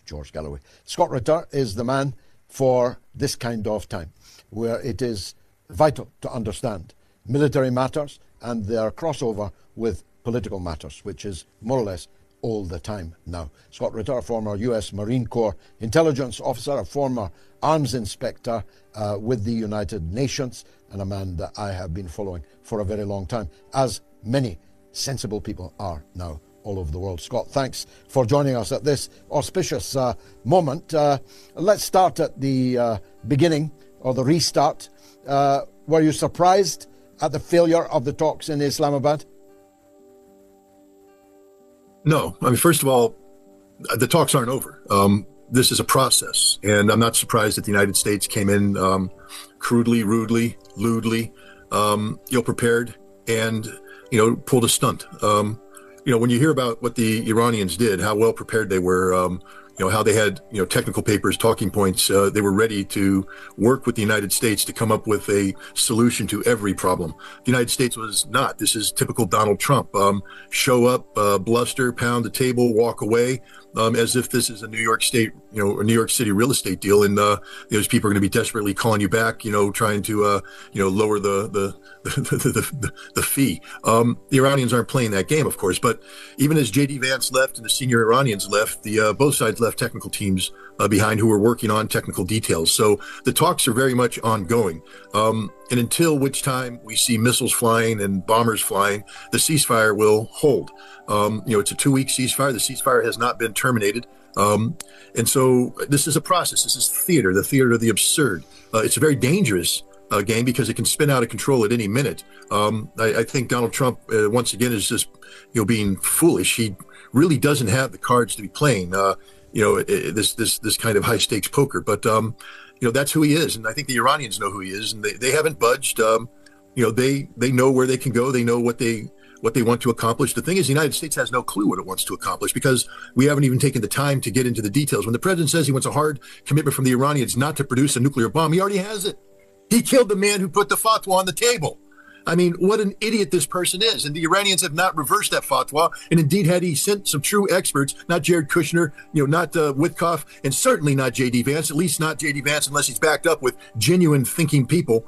George Galloway. Scott Ritter is the man for this kind of time, where it is vital to understand military matters and their crossover with political matters, which is more or less all the time now. Scott Ritter, a former US Marine Corps intelligence officer, a former arms inspector with the United Nations, and a man that I have been following for a very long time, as many sensible people are now all over the world. Scott, thanks for joining us at this auspicious moment. Let's start at the beginning, or the restart. Were you surprised at the failure of the talks in Islamabad? No. I mean, first of all, the talks aren't over. This is a process, and I'm not surprised that the United States came in crudely, rudely, lewdly, ill-prepared, and, pulled a stunt. When you hear about what the Iranians did, how well prepared they were, how they had, technical papers, talking points, they were ready to work with the United States to come up with a solution to every problem. The United States was not. This is typical Donald Trump. Show up, bluster, pound the table, walk away, as if this is a New York State, a New York City real estate deal. And those people are going to be desperately calling you back, trying to, lower the fee. The Iranians aren't playing that game, of course. But even as J.D. Vance left and the senior Iranians left, both sides left technical teams behind who were working on technical details. So the talks are very much ongoing. And until which time we see missiles flying and bombers flying, the ceasefire will hold. It's a 2-week ceasefire. The ceasefire has not been terminated. And so this is a process. This is theater, the theater of the absurd. It's a very dangerous game because it can spin out of control at any minute. I think Donald Trump, once again, is just, being foolish. He really doesn't have the cards to be playing, this kind of high stakes poker. But, that's who he is. And I think the Iranians know who he is, and they haven't budged. They know where they can go. They know what they want to accomplish. The thing is, the United States has no clue what it wants to accomplish because we haven't even taken the time to get into the details. When the president says he wants a hard commitment from the Iranians not to produce a nuclear bomb, he already has it. He killed the man who put the fatwa on the table. I mean, what an idiot this person is. And the Iranians have not reversed that fatwa. And indeed, had he sent some true experts, not Jared Kushner, not Witkoff, and certainly not J.D. Vance, at least not J.D. Vance unless he's backed up with genuine thinking people,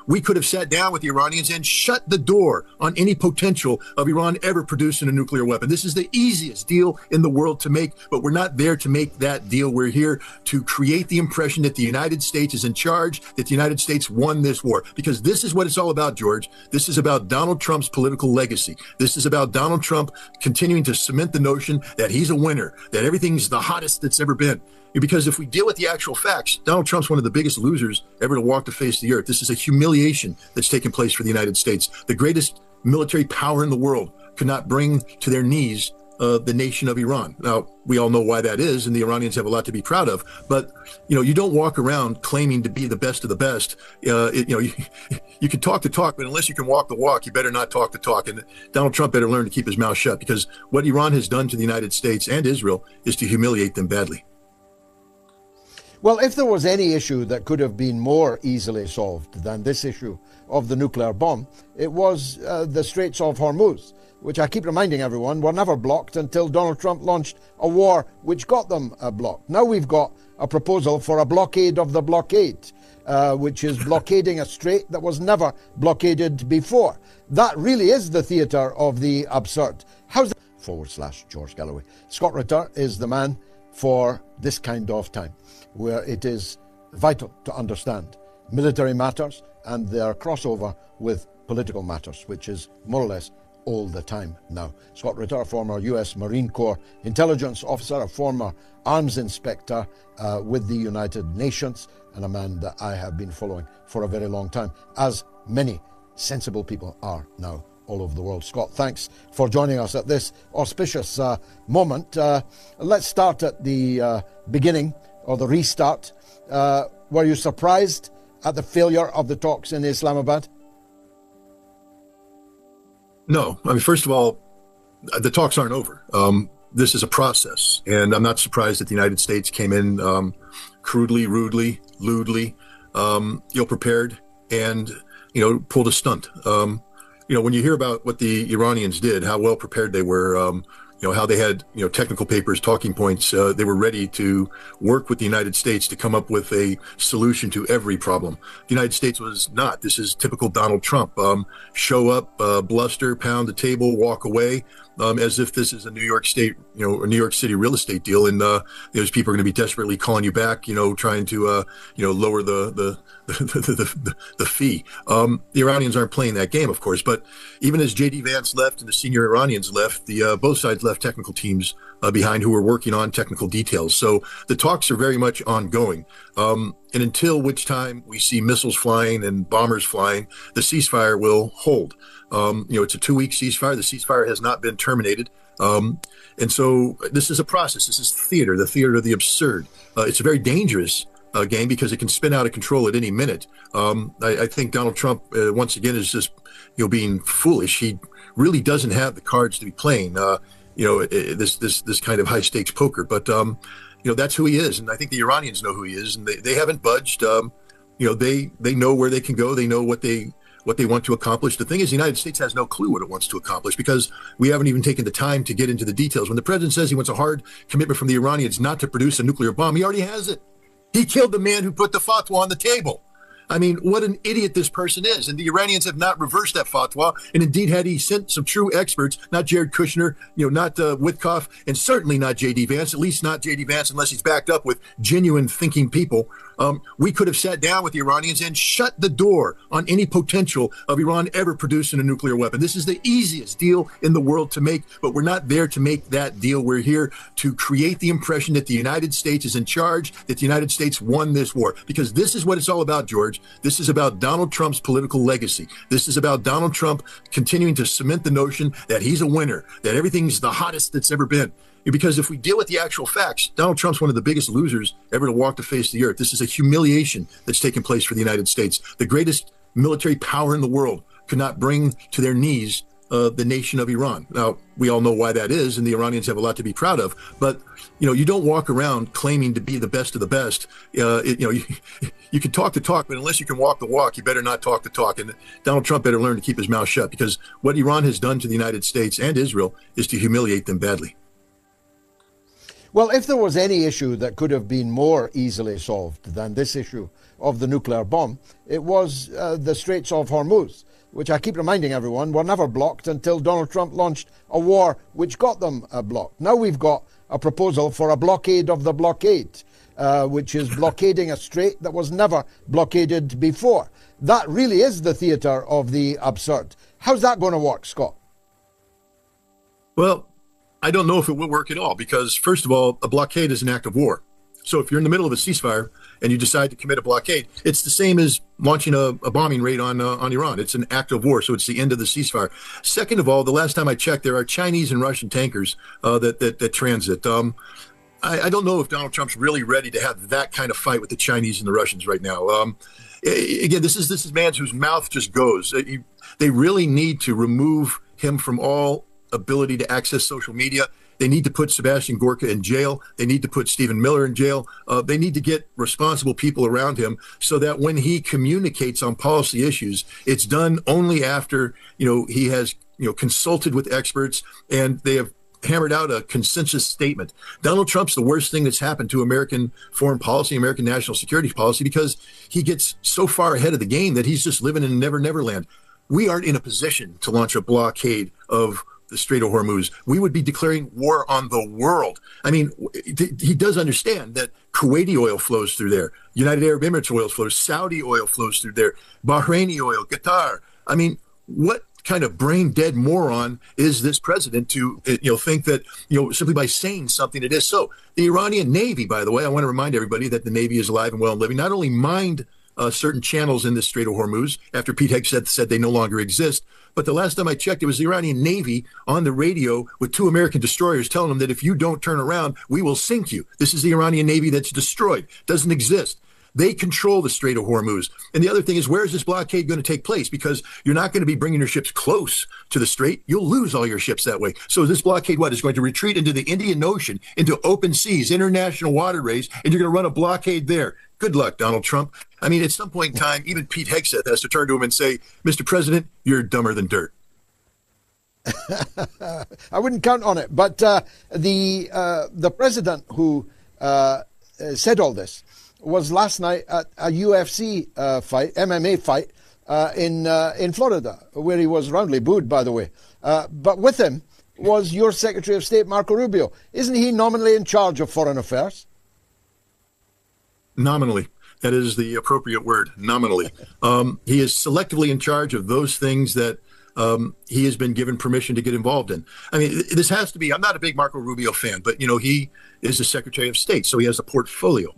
we could have sat down with the Iranians and shut the door on any potential of Iran ever producing a nuclear weapon. This is the easiest deal in the world to make, but we're not there to make that deal. We're here to create the impression that the United States is in charge, that the United States won this war, because this is what it's all about, George. This is about Donald Trump's political legacy. This is about Donald Trump continuing to cement the notion that he's a winner, that everything's the hottest that's ever been. Because if we deal with the actual facts, Donald Trump's one of the biggest losers ever to walk the face of the earth. This is a humiliation that's taken place for the United States. The greatest military power in the world could not bring to their knees the nation of Iran. Now, we all know why that is, and the Iranians have a lot to be proud of. But, you don't walk around claiming to be the best of the best. You can talk the talk, but unless you can walk the walk, you better not talk the talk. And Donald Trump better learn to keep his mouth shut, because what Iran has done to the United States and Israel is to humiliate them badly. Well, if there was any issue that could have been more easily solved than this issue of the nuclear bomb, it was the Straits of Hormuz, which I keep reminding everyone were never blocked until Donald Trump launched a war which got them blocked. Now we've got a proposal for a blockade of the blockade, which is blockading a strait that was never blockaded before. That really is the theatre of the absurd. How's that? George Galloway. Scott Ritter is the man for this kind of time, where it is vital to understand military matters and their crossover with political matters, which is more or less all the time now. Scott Ritter, a former US Marine Corps intelligence officer, a former arms inspector with the United Nations, and a man that I have been following for a very long time, as many sensible people are now all over the world. Scott, thanks for joining us at this auspicious moment. Let's start at the beginning, or the restart. Were you surprised at the failure of the talks in Islamabad? No. I mean, first of all, the talks aren't over. This is a process, and I'm not surprised that the United States came in crudely, rudely, lewdly, ill-prepared, and, pulled a stunt. When you hear about what the Iranians did, how well prepared they were, how they had, technical papers, talking points. They were ready to work with the United States to come up with a solution to every problem. The United States was not. This is typical Donald Trump. Show up, bluster, pound the table, walk away, as if this is a New York State, a New York City real estate deal, and those people are going to be desperately calling you back, trying to, lower the fee. The Iranians aren't playing that game, of course, but even as J.D. Vance left and the senior Iranians left, both sides left technical teams behind who were working on technical details. So the talks are very much ongoing. And until which time we see missiles flying and bombers flying, the ceasefire will hold. It's a 2-week ceasefire. The ceasefire has not been terminated. And so this is a process. This is theater, the theater of the absurd. It's a very dangerous game because it can spin out of control at any minute. I think Donald Trump, once again, is just, being foolish. He really doesn't have the cards to be playing, this kind of high stakes poker. But, that's who he is. And I think the Iranians know who he is, and they haven't budged. They know where they can go. They know what they want to accomplish. The thing is, the United States has no clue what it wants to accomplish because we haven't even taken the time to get into the details. When the president says he wants a hard commitment from the Iranians not to produce a nuclear bomb, he already has it. He killed the man who put the fatwa on the table. I mean, what an idiot this person is. And the Iranians have not reversed that fatwa. And indeed, had he sent some true experts, not Jared Kushner, not Witkoff, and certainly not J.D. Vance, at least not J.D. Vance unless he's backed up with genuine thinking people, we could have sat down with the Iranians and shut the door on any potential of Iran ever producing a nuclear weapon. This is the easiest deal in the world to make, but we're not there to make that deal. We're here to create the impression that the United States is in charge, that the United States won this war, because this is what it's all about, George. This is about Donald Trump's political legacy. This is about Donald Trump continuing to cement the notion that he's a winner, that everything's the hottest that's ever been. Because if we deal with the actual facts, Donald Trump's one of the biggest losers ever to walk the face of the earth. This is a humiliation that's taken place for the United States. The greatest military power in the world could not bring to their knees the nation of Iran. Now, we all know why that is, and the Iranians have a lot to be proud of. But, you don't walk around claiming to be the best of the best. You can talk the talk, but unless you can walk the walk, you better not talk the talk. And Donald Trump better learn to keep his mouth shut, because what Iran has done to the United States and Israel is to humiliate them badly. Well, if there was any issue that could have been more easily solved than this issue of the nuclear bomb, it was the Straits of Hormuz, which I keep reminding everyone were never blocked until Donald Trump launched a war which got them blocked. Now we've got a proposal for a blockade of the blockade, which is blockading a strait that was never blockaded before. That really is the theatre of the absurd. How's that going to work, Scott? Well, I don't know if it will work at all because, first of all, a blockade is an act of war. So if you're in the middle of a ceasefire and you decide to commit a blockade, it's the same as launching a bombing raid on Iran. It's an act of war, so it's the end of the ceasefire. Second of all, the last time I checked, there are Chinese and Russian tankers that transit. I don't know if Donald Trump's really ready to have that kind of fight with the Chinese and the Russians right now. Again, this is man whose mouth just goes. They really need to remove him from all ability to access social media. They need to put Sebastian Gorka in jail. They need to put Stephen Miller in jail. They need to get responsible people around him so that when he communicates on policy issues, it's done only after, he has, consulted with experts and they have hammered out a consensus statement. Donald Trump's the worst thing that's happened to American foreign policy, American national security policy, because he gets so far ahead of the game that he's just living in Never Land. We aren't in a position to launch a blockade of the Strait of Hormuz. We would be declaring war on the world. I mean, he does understand that Kuwaiti oil flows through there. United Arab Emirates oil flows. Saudi oil flows through there. Bahraini oil, Qatar. I mean, what kind of brain dead moron is this president to, think that, simply by saying something it is so. The Iranian Navy, by the way, I want to remind everybody that the Navy is alive and well and living, not only mined certain channels in the Strait of Hormuz after Pete Hegseth said they no longer exist, but the last time I checked, it was the Iranian Navy on the radio with 2 American destroyers telling them that if you don't turn around, we will sink you. This is the Iranian Navy that's destroyed, doesn't exist. They control the Strait of Hormuz. And the other thing is, where is this blockade going to take place? Because you're not going to be bringing your ships close to the strait. You'll lose all your ships that way. So this blockade, is going to retreat into the Indian Ocean, into open seas, international waterways, and you're going to run a blockade there. Good luck, Donald Trump. I mean, at some point in time, even Pete Hegseth has to turn to him and say, Mr. President, you're dumber than dirt. I wouldn't count on it. But the president who said all this was last night at a UFC fight, MMA fight, in Florida, where he was roundly booed, by the way. But with him was your Secretary of State, Marco Rubio. Isn't he nominally in charge of foreign affairs? Nominally. That is the appropriate word, nominally. He is selectively in charge of those things that he has been given permission to get involved in. I mean, this has to be, I'm not a big Marco Rubio fan, but, he is the Secretary of State, so he has a portfolio.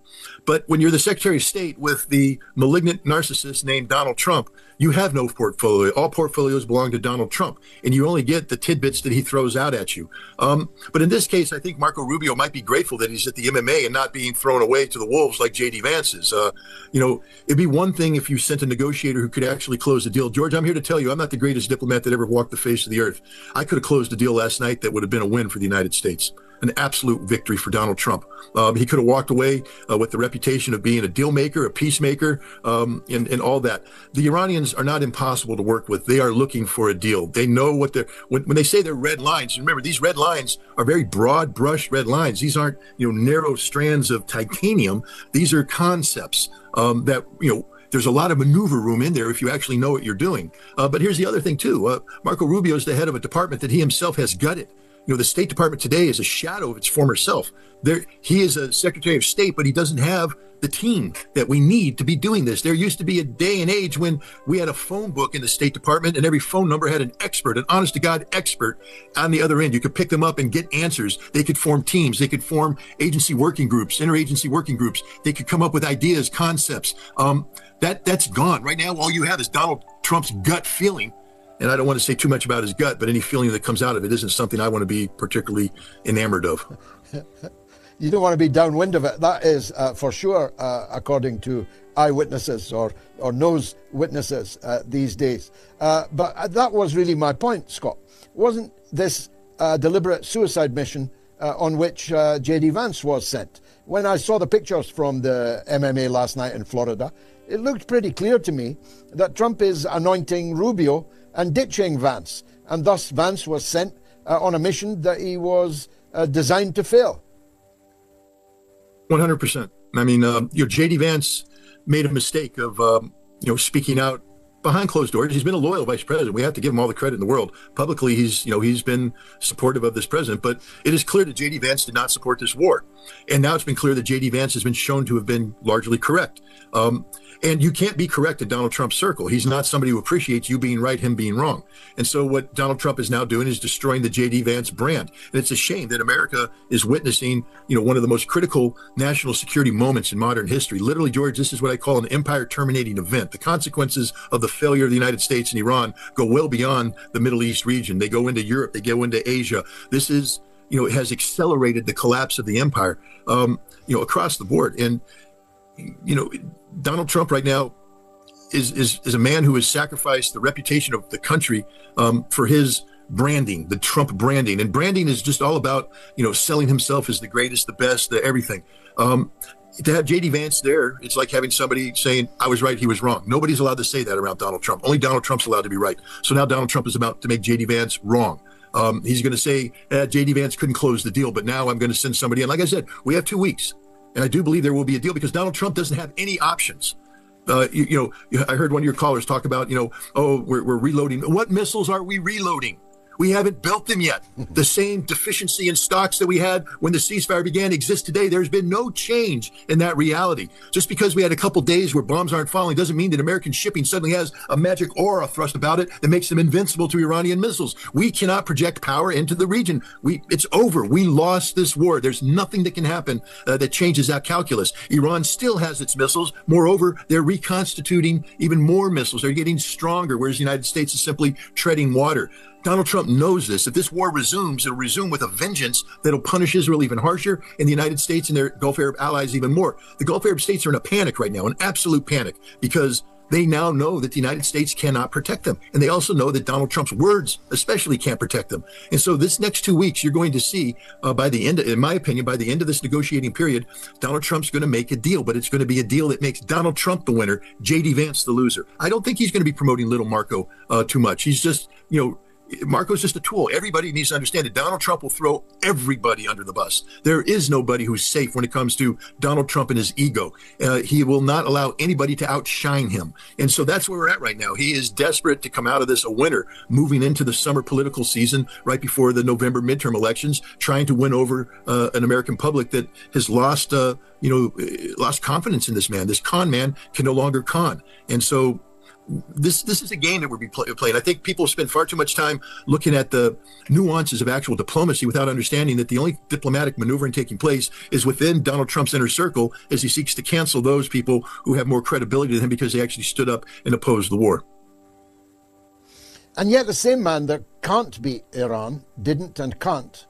But when you're the Secretary of State with the malignant narcissist named Donald Trump, you have no portfolio. All portfolios belong to Donald Trump, and you only get the tidbits that he throws out at you. But in this case, I think Marco Rubio might be grateful that he's at the MMA and not being thrown away to the wolves like J.D. Vance is. It'd be one thing if you sent a negotiator who could actually close the deal. George, I'm here to tell you, I'm not the greatest diplomat that ever walked the face of the earth. I could have closed a deal last night that would have been a win for the United States. An absolute victory for Donald Trump. He could have walked away with the reputation of being a deal maker, a peacemaker, and all that. The Iranians are not impossible to work with. They are looking for a deal. They know what they're, when they say they're red lines, remember, these red lines are very broad brush red lines. These aren't, narrow strands of titanium. These are concepts that, there's a lot of maneuver room in there if you actually know what you're doing. But here's the other thing, too. Marco Rubio is the head of a department that he himself has gutted. The State Department today is a shadow of its former self. He is a Secretary of State, but he doesn't have the team that we need to be doing this. There used to be a day and age when we had a phone book in the State Department and every phone number had an expert, an honest-to-God expert on the other end. You could pick them up and get answers. They could form teams. They could form agency working groups, interagency working groups. They could come up with ideas, concepts. That's gone. Right now, all you have is Donald Trump's gut feeling. And I don't want to say too much about his gut, but any feeling that comes out of it isn't something I want to be particularly enamored of. You don't want to be downwind of it. That is for sure, according to eyewitnesses or nose witnesses these days. But that was really my point, Scott. Wasn't this deliberate suicide mission on which J.D. Vance was sent? When I saw the pictures from the MMA last night in Florida, it looked pretty clear to me that Trump is anointing Rubio and ditching Vance, and thus Vance was sent on a mission that he was designed to fail. 100%. I mean, J.D. Vance made a mistake of, speaking out behind closed doors. He's been a loyal vice president. We have to give him all the credit in the world. Publicly, he's been supportive of this president, but it is clear that J.D. Vance did not support this war. And now it's been clear that J.D. Vance has been shown to have been largely correct. And you can't be correct in Donald Trump's circle. He's not somebody who appreciates you being right, him being wrong. And so what Donald Trump is now doing is destroying the J.D. Vance brand. And it's a shame that America is witnessing, one of the most critical national security moments in modern history. Literally, George, this is what I call an empire terminating event. The consequences of the failure of the United States and Iran go well beyond the Middle East region. They go into Europe. They go into Asia. This is, it has accelerated the collapse of the empire, across the board. And, Donald Trump right now is a man who has sacrificed the reputation of the country for his branding, the Trump branding. And branding is just all about, selling himself as the greatest, the best, the everything. To have J.D. Vance there, it's like having somebody saying, I was right, he was wrong. Nobody's allowed to say that around Donald Trump. Only Donald Trump's allowed to be right. So now Donald Trump is about to make J.D. Vance wrong. He's going to say, J.D. Vance couldn't close the deal, but now I'm going to send somebody in. Like I said, we have 2 weeks. And I do believe there will be a deal because Donald Trump doesn't have any options. I heard one of your callers talk about, we're reloading. What missiles are we reloading? We haven't built them yet. The same deficiency in stocks that we had when the ceasefire began exists today. There's been no change in that reality. Just because we had a couple days where bombs aren't falling doesn't mean that American shipping suddenly has a magic aura thrust about it that makes them invincible to Iranian missiles. We cannot project power into the region. It's over. We lost this war. There's nothing that can happen that changes that calculus. Iran still has its missiles. Moreover, they're reconstituting even more missiles. They're getting stronger, whereas the United States is simply treading water. Donald Trump knows this. If this war resumes, it'll resume with a vengeance that'll punish Israel even harsher and the United States and their Gulf Arab allies even more. The Gulf Arab states are in a panic right now, an absolute panic, because they now know that the United States cannot protect them. And they also know that Donald Trump's words especially can't protect them. And so this next 2 weeks, you're going to see by the end, in my opinion, by the end of this negotiating period, Donald Trump's going to make a deal, but it's going to be a deal that makes Donald Trump the winner, J.D. Vance the loser. I don't think he's going to be promoting little Marco too much. He's just, Marco's just a tool. Everybody needs to understand that Donald Trump will throw everybody under the bus. There is nobody who's safe when it comes to Donald Trump and his ego. He will not allow anybody to outshine him. And so that's where we're at right now. He is desperate to come out of this a winner, moving into the summer political season right before the November midterm elections, trying to win over an American public that has lost confidence in this man. This con man can no longer con. And so this is a game that we're playing. I think people spend far too much time looking at the nuances of actual diplomacy without understanding that the only diplomatic maneuvering taking place is within Donald Trump's inner circle as he seeks to cancel those people who have more credibility than him because they actually stood up and opposed the war. And yet the same man that can't beat Iran, didn't and can't,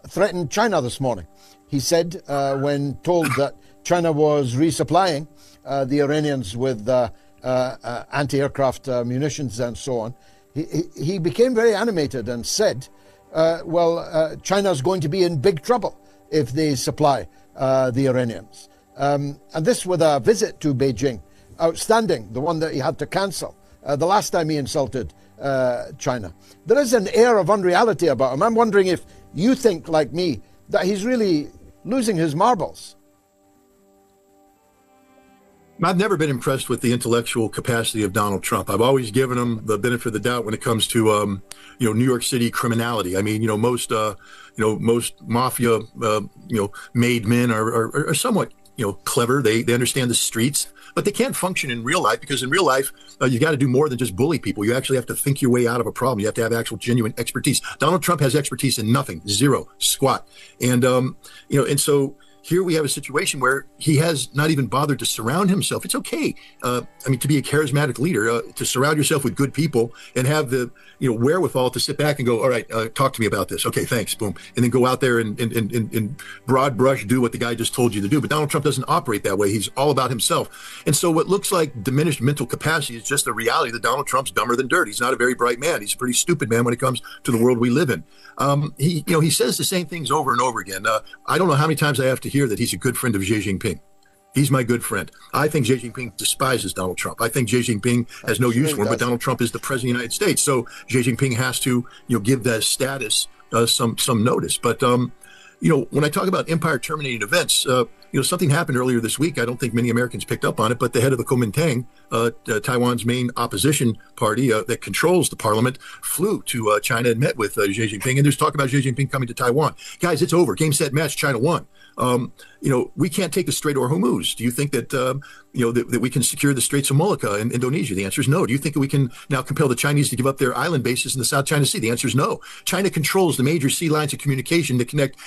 threatened China this morning. He said when told that China was resupplying the Iranians with anti-aircraft munitions and so on, he became very animated and said, China's going to be in big trouble if they supply the Iranians. And this with a visit to Beijing, outstanding, the one that he had to cancel the last time he insulted China. There is an air of unreality about him. I'm wondering if you think, like me, that he's really losing his marbles. I've never been impressed with the intellectual capacity of Donald Trump. I've always given him the benefit of the doubt when it comes to, New York City criminality. I mean, most mafia, made men are somewhat, clever. They understand the streets, but they can't function in real life because in real life, you got to do more than just bully people. You actually have to think your way out of a problem. You have to have actual genuine expertise. Donald Trump has expertise in nothing, zero, squat. And, and so here we have a situation where he has not even bothered to surround himself. It's okay, to be a charismatic leader, to surround yourself with good people and have the wherewithal to sit back and go, all right, talk to me about this. Okay, thanks, boom. And then go out there and broad brush do what the guy just told you to do. But Donald Trump doesn't operate that way. He's all about himself. And so what looks like diminished mental capacity is just the reality that Donald Trump's dumber than dirt. He's not a very bright man. He's a pretty stupid man when it comes to the world we live in. He says the same things over and over again. I don't know how many times I have to hear that he's a good friend of Xi Jinping. He's my good friend. I think Xi Jinping despises Donald Trump. I think Xi Jinping has no use for him, but Donald Trump is the president of the United States. So Xi Jinping has to, give that status some notice. But, when I talk about empire terminating events, something happened earlier this week. I don't think many Americans picked up on it, but the head of the Kuomintang, Taiwan's main opposition party that controls the parliament, flew to China and met with Xi Jinping. And there's talk about Xi Jinping coming to Taiwan. Guys, it's over. Game, set, match. China won. We can't take the Strait of Hormuz. Do you think that, that we can secure the Straits of Malacca in Indonesia? The answer is no. Do you think that we can now compel the Chinese to give up their island bases in the South China Sea? The answer is no. China controls the major sea lines of communication that connect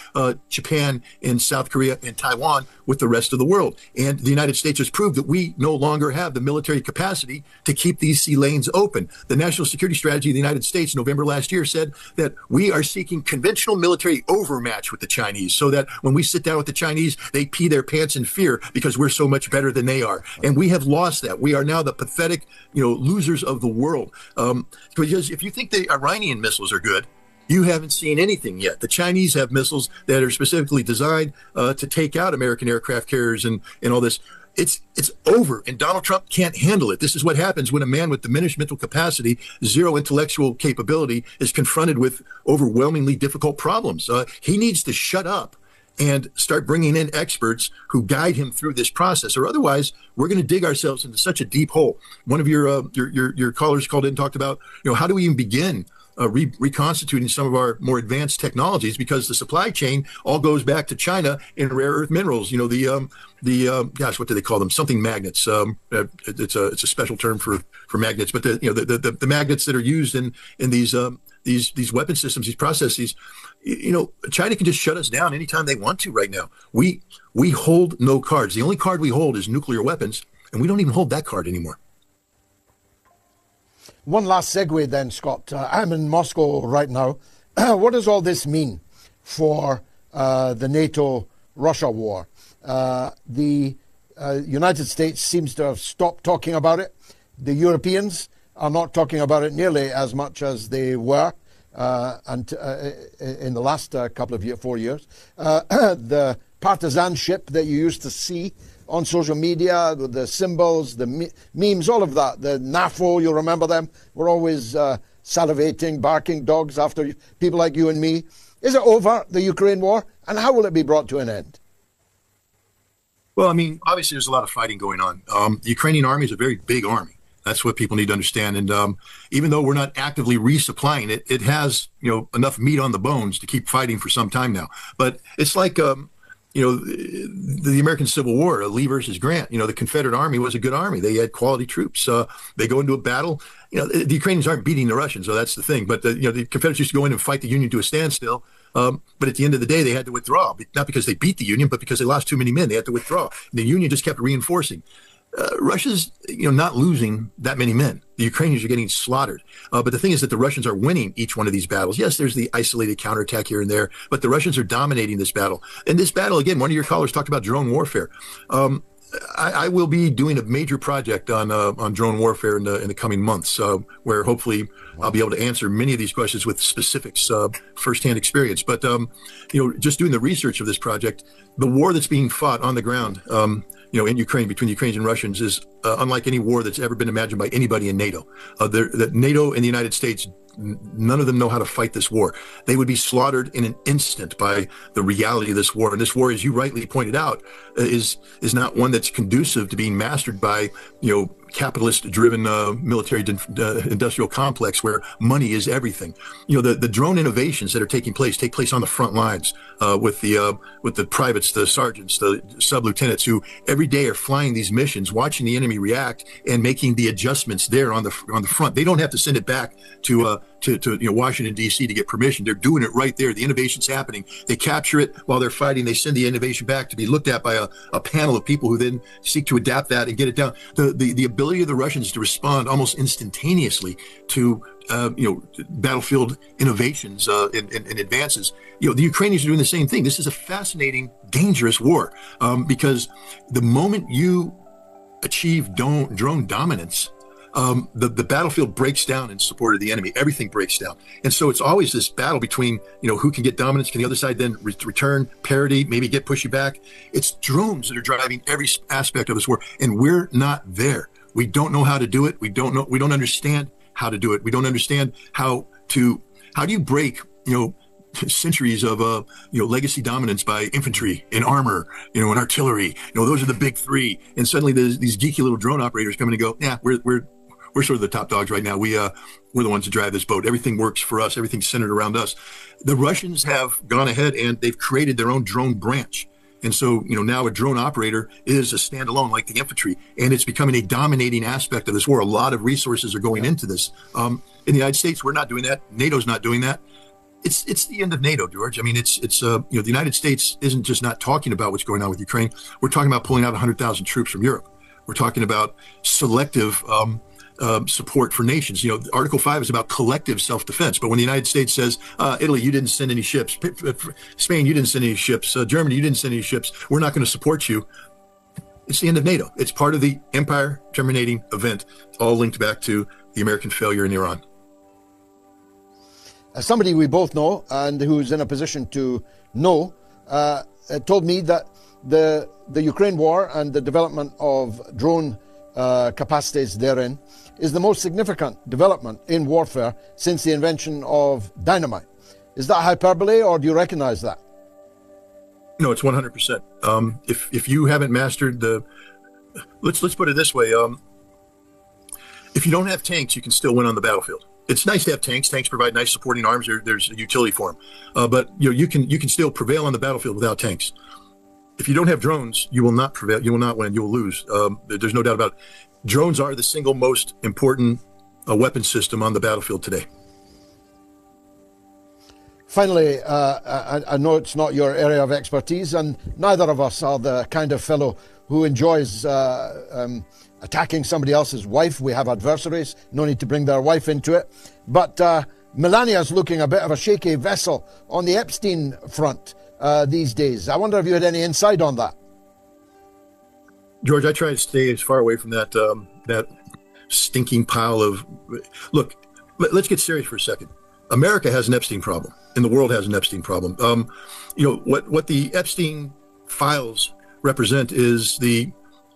Japan and South Korea and Taiwan with the rest of the world. And the United States has proved that we no longer have the military capacity to keep these sea lanes open. The National Security Strategy of the United States, November last year, said that we are seeking conventional military overmatch with the Chinese so that when we sit down with the Chinese, they pee their pants in fear because we're so much better than they are. And we have lost that. We are now the pathetic, losers of the world. Because if you think the Iranian missiles are good, you haven't seen anything yet. The Chinese have missiles that are specifically designed to take out American aircraft carriers and all this. It's over, and Donald Trump can't handle it. This is what happens when a man with diminished mental capacity, zero intellectual capability, is confronted with overwhelmingly difficult problems. He needs to shut up and start bringing in experts who guide him through this process, or otherwise we're going to dig ourselves into such a deep hole. One of your callers called in and talked about, how do we even begin reconstituting some of our more advanced technologies, because the supply chain all goes back to China in rare earth minerals. Gosh, what do they call them? Something magnets. It's a special term for magnets, but the magnets that are used in these weapon systems, these processes. China can just shut us down anytime they want to right now. We hold no cards. The only card we hold is nuclear weapons, and we don't even hold that card anymore. One last segue then, Scott. I'm in Moscow right now. What does all this mean for the NATO-Russia war? The United States seems to have stopped talking about it. The Europeans are not talking about it nearly as much as they were in the last couple of 4 years. The partisanship that you used to see on social media, the symbols, the memes, all of that, the NAFO, you remember them, were always salivating, barking dogs after people like you and me. Is it over, the Ukraine war? And how will it be brought to an end? Well, I mean, obviously there's a lot of fighting going on. The Ukrainian army is a very big army. That's what people need to understand. And even though we're not actively resupplying it, it has, enough meat on the bones to keep fighting for some time now. But it's like, the American Civil War, Lee versus Grant. The Confederate Army was a good army. They had quality troops. They go into a battle. The Ukrainians aren't beating the Russians, so that's the thing. But the Confederates used to go in and fight the Union to a standstill. But at the end of the day, they had to withdraw, not because they beat the Union, but because they lost too many men. They had to withdraw. The Union just kept reinforcing. Russia's, not losing that many men. The Ukrainians are getting slaughtered. But the thing is that the Russians are winning each one of these battles. Yes, there's the isolated counterattack here and there, but the Russians are dominating this battle. And this battle, again, one of your callers talked about drone warfare. I will be doing a major project on drone warfare in the coming months, where hopefully I'll be able to answer many of these questions with specifics, firsthand experience. But just doing the research of this project, the war that's being fought on the ground, in Ukraine between the Ukrainians and Russians is unlike any war that's ever been imagined by anybody in NATO. That NATO and the United States, none of them know how to fight this war. They would be slaughtered in an instant by the reality of this war. And this war, as you rightly pointed out, is not one that's conducive to being mastered by, capitalist-driven military industrial complex where money is everything. The drone innovations that are take place on the front lines with the privates, the sergeants, the sub-lieutenants who every day are flying these missions, watching the enemy react and making the adjustments there on the front. They don't have to send it back to Washington, D.C. to get permission. They're doing it right there. The innovation's happening. They capture it while they're fighting. They send the innovation back to be looked at by a panel of people who then seek to adapt that and get it down. The ability of the Russians to respond almost instantaneously to battlefield innovations and advances. The Ukrainians are doing the same thing. This is a fascinating, dangerous war because the moment you achieve drone dominance, the battlefield breaks down in support of the enemy. Everything breaks down. And so it's always this battle between, who can get dominance, can the other side then return parity, maybe get pushy back. It's drones that are driving every aspect of this war. And we're not there. We don't know how to do it. We don't understand how to do it. We don't understand how do you break, centuries of legacy dominance by infantry and armor, and artillery. Those are the big three. And suddenly there's these geeky little drone operators come in and go, yeah, we're sort of the top dogs right now. We're the ones that drive this boat. Everything works for us. Everything's centered around us. The Russians have gone ahead and they've created their own drone branch. And so, now a drone operator is a standalone like the infantry, and it's becoming a dominating aspect of this war. A lot of resources are going into this. In the United States, we're not doing that. NATO's not doing that. It's the end of NATO, George. I mean, the United States isn't just not talking about what's going on with Ukraine. We're talking about pulling out 100,000 troops from Europe. We're talking about selective support for nations. Article 5 is about collective self-defense. But when the United States says, Italy, you didn't send any ships, Spain, you didn't send any ships, Germany, you didn't send any ships, we're not going to support you. It's the end of NATO. It's part of the empire terminating event, all linked back to the American failure in Iran. As somebody we both know and who's in a position to know, told me that the Ukraine war and the development of drone capacities therein is the most significant development in warfare since the invention of dynamite. Is that hyperbole, or do you recognize that? No, it's 100%. If you haven't mastered let's put it this way. If you don't have tanks, you can still win on the battlefield. It's nice to have tanks. Tanks provide nice supporting arms. There's a utility for them. But you can still prevail on the battlefield without tanks. If you don't have drones, you will not prevail. You will not win. You will lose. There's no doubt about it. Drones are the single most important weapon system on the battlefield today. Finally, I know it's not your area of expertise, and neither of us are the kind of fellow who enjoys attacking somebody else's wife. We have adversaries. No need to bring their wife into it. But Melania's looking a bit of a shaky vessel on the Epstein front these days. I wonder if you had any insight on that. George, I try to stay as far away from that stinking pile of... Look, let's get serious for a second. America has an Epstein problem, and the world has an Epstein problem. What the Epstein files represent is the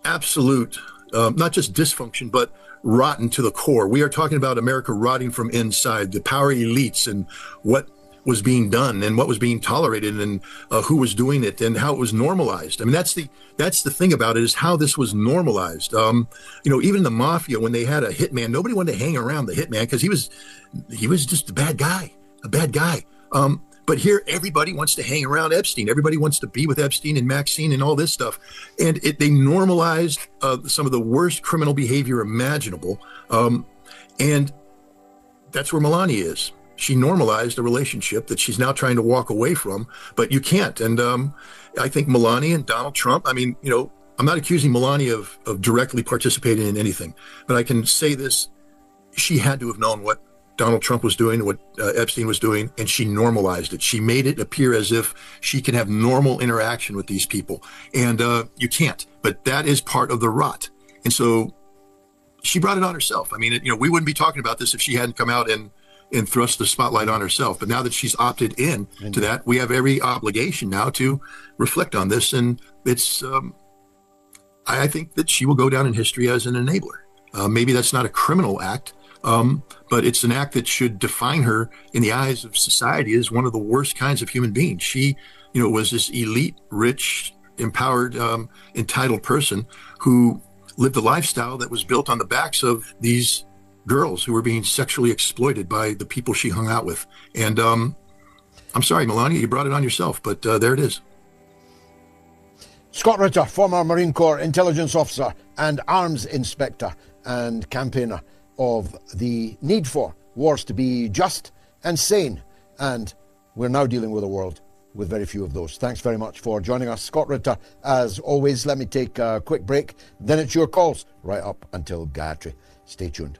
absolute not just dysfunction, but rotten to the core. We are talking about America rotting from inside, the power elites and what was being done and what was being tolerated and who was doing it and how it was normalized. I mean, that's the thing about it, is how this was normalized. Even the mafia, when they had a hitman, nobody wanted to hang around the hitman because he was just a bad guy. But here, everybody wants to hang around Epstein. Everybody wants to be with Epstein and Maxine and all this stuff. And they normalized some of the worst criminal behavior imaginable. And that's where Melania is. She normalized a relationship that she's now trying to walk away from, but you can't. And I think Melania and Donald Trump, I'm not accusing Melania of directly participating in anything, but I can say this: she had to have known what Donald Trump was doing, what Epstein was doing, and she normalized it. She made it appear as if she can have normal interaction with these people. And you can't, but that is part of the rot. And so she brought it on herself. I mean, we wouldn't be talking about this if she hadn't come out and thrust the spotlight on herself. But now that she's opted in to that, we have every obligation now to reflect on this. And it's, I think that she will go down in history as an enabler. Maybe that's not a criminal act, but it's an act that should define her in the eyes of society as one of the worst kinds of human beings. She, was this elite, rich, empowered, entitled person who lived a lifestyle that was built on the backs of these girls who were being sexually exploited by the people she hung out with. And I'm sorry, Melania, you brought it on yourself, but there it is. Scott Ritter, former Marine Corps intelligence officer and arms inspector and campaigner of the need for wars to be just and sane. And we're now dealing with a world with very few of those. Thanks very much for joining us, Scott Ritter. As always, let me take a quick break. Then it's your calls right up until Gayatri. Stay tuned.